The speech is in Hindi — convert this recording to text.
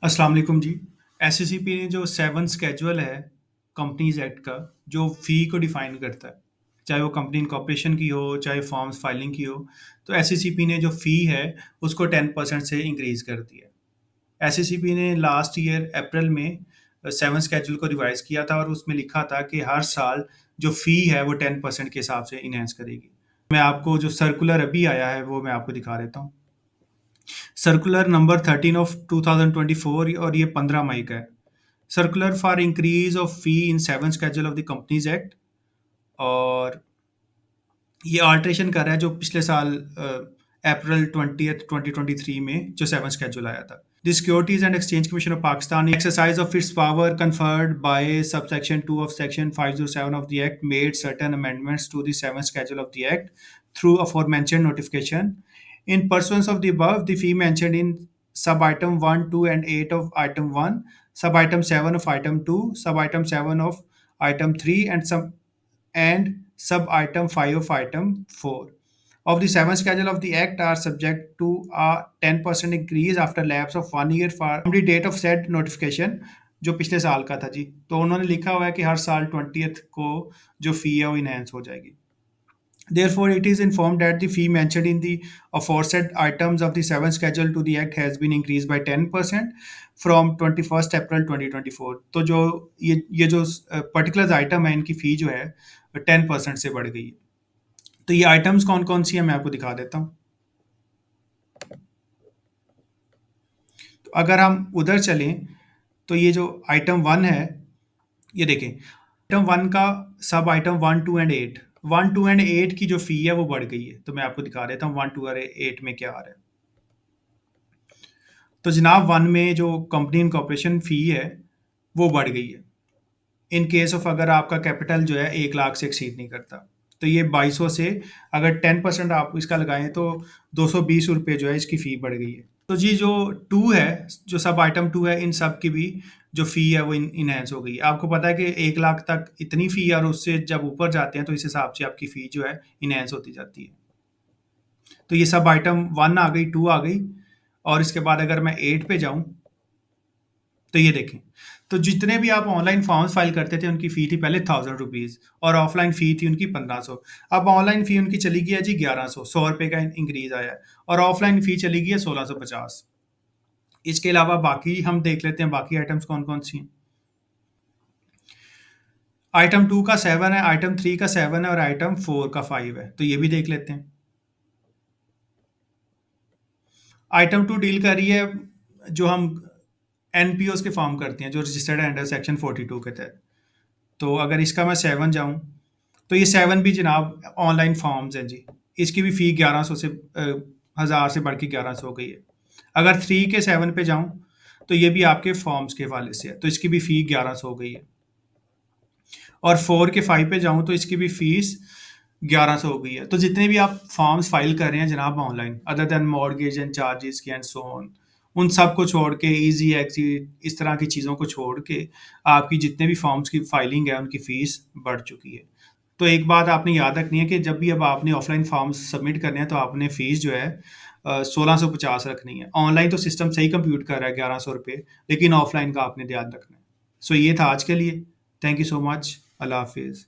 अस्सलाम वालेकुम जी। एसएससीपी ने जो 7 स्केड्यूल है कंपनीज एक्ट का, जो फ़ी को डिफ़ाइन करता है, चाहे वो कंपनी इनकॉर्पोरेशन की हो, चाहे फॉर्म्स फाइलिंग की हो, तो एसएससीपी ने जो फ़ी है उसको 10% से इंक्रीज़ कर दिया है। एसएससीपी ने लास्ट ईयर अप्रैल में 7 स्केड्यूल को रिवाइज़ किया था और उसमें लिखा था कि हर साल जो फ़ी है वो 10% के हिसाब से इन्हांस करेगी। मैं आपको जो सर्कुलर अभी आया है वो मैं आपको दिखा देता हूँ। सर्कुलर नंबर 13 ऑफ 2024 और ये 15 मई का है। Circular for increase of fee in 7 schedule of the companies act, और ये अल्ट्रेशन कर रहा है जो पिछले साल अप्रैल 20 में जो 7 स्केड्यूल आया था। The Securities and Exchange Commission of Pakistan, in exercise of its power conferred by subsection 2 of section 507 of the Act, made certain amendments to the 7th schedule of the Act through aforementioned notification. In pursuance of the above, the fee mentioned in sub-item 1, 2, and 8 of item 1, sub-item 7 of item 2, sub-item 7 of item 3, and sub-item 5 of item 4 of the 7th schedule of the Act are subject to a 10% increase after lapse of 1 year from the date of said notification, जो पिछले साल का था जी। तो उन्होंने लिखा हुआ है कि हर साल 20th को जो फ़ी है वो इन्हांस हो जाएगी। Therefore, it is informed that the fee mentioned in the aforesaid items of the 7th schedule to the Act has been increased by 10% from 21st April 2024। तो जो ये जो पर्टिकुलर आइटम है इनकी फ़ी जो है 10% से बढ़ गई है। तो ये आइटम्स कौन-कौन सी हैं मैं आपको दिखा देता हूँ। तो अगर हम उधर चलें, तो ये जो आइटम 1 है, ये देखें, आइटम 1 का सब आइटम 1, 2 एंड 8, 1, 2 एंड 8 की जो फ़ी है वो बढ़ गई है। तो मैं आपको दिखा देता हूँ 1, 2 और 8 में क्या आ रहा है। तो जनाब 1 में जो कंपनी इनकॉर्पोरेशन फ़ी है, वो बढ़ गई है। इन केस ऑफ अगर आपका कैपिटल जो है 1 लाख से एक्सीड नहीं करता, तो ये 2200 से अगर 10% आप इसका लगाएँ तो ₹220 जो है इसकी फ़ी बढ़ गई है। तो जी जो 2 है, जो सब आइटम 2 है, इन सब की भी जो फ़ी है वो इनहैंस हो गई है। आपको पता है कि 1 लाख तक इतनी फ़ी है और उससे जब ऊपर जाते हैं तो इस हिसाब से आपकी फ़ी जो है इनहैंस होती जाती है। तो ये सब आइटम 1 आ गई, 2 आ गई, और इसके बाद अगर मैं 8 पे जाऊँ, तो ये देखें, तो जितने भी आप ऑनलाइन फॉर्म्स फाइल करते थे उनकी फ़ी थी पहले ₹1000 और ऑफलाइन फ़ी थी उनकी 1500। अब ऑनलाइन फ़ी उनकी चली गई है जी 1100, ₹100 का इंक्रीज़ आया है, और ऑफलाइन फ़ी चली गई है 1650। इसके अलावा बाकी हम देख लेते हैं बाकी आइटम्स कौन-कौन सी हैं। आइटम 2 का 7 है, आइटम 3 का 7 है और आइटम 4 का 5 है, तो ये भी देख लेते हैं। आइटम 2 डील कर रही है जो हम एनपीओज़ के फॉर्म करते हैं, जो रजिस्टर्ड है अंडर सेक्शन 42 के तहत। तो अगर इसका मैं 7 जाऊँ, तो ये 7 भी जनाब ऑनलाइन फॉर्म्स हैं जी। इसकी भी फ़ी 1100 से 1000 से बढ़ के 1100 हो गई है। अगर 3 के 7 पे जाऊँ, तो ये भी आपके फॉर्म्स के हवाले से है, तो इसकी भी फ़ी 1100 हो गई है। और 4 के 5 पे जाऊँ तो इसकी भी फ़ीस 1100 हो गई है। तो जितने भी आप फॉर्म्स फाइल कर रहे हैं जनाब online, other than mortgage and charges के एंड सो ऑन, उन सब को छोड़ के, ईज़ी एग्ज़िट, इस तरह की चीज़ों को छोड़ के आपकी जितने भी फॉर्म्स की फाइलिंग है उनकी फ़ीस बढ़ चुकी है। तो एक बात आपने याद रखनी है कि जब भी अब आपने ऑफलाइन फॉर्म्स सबमिट करने हैं तो आपने फ़ीस जो है 1650 रखनी है। ऑनलाइन तो सिस्टम सही कंप्यूट कर रहा है ₹1100, लेकिन ऑफलाइन का आपने ध्यान रखना है। सो ये था आज के लिए। Thank you so much. अल्लाह हाफ़िज़।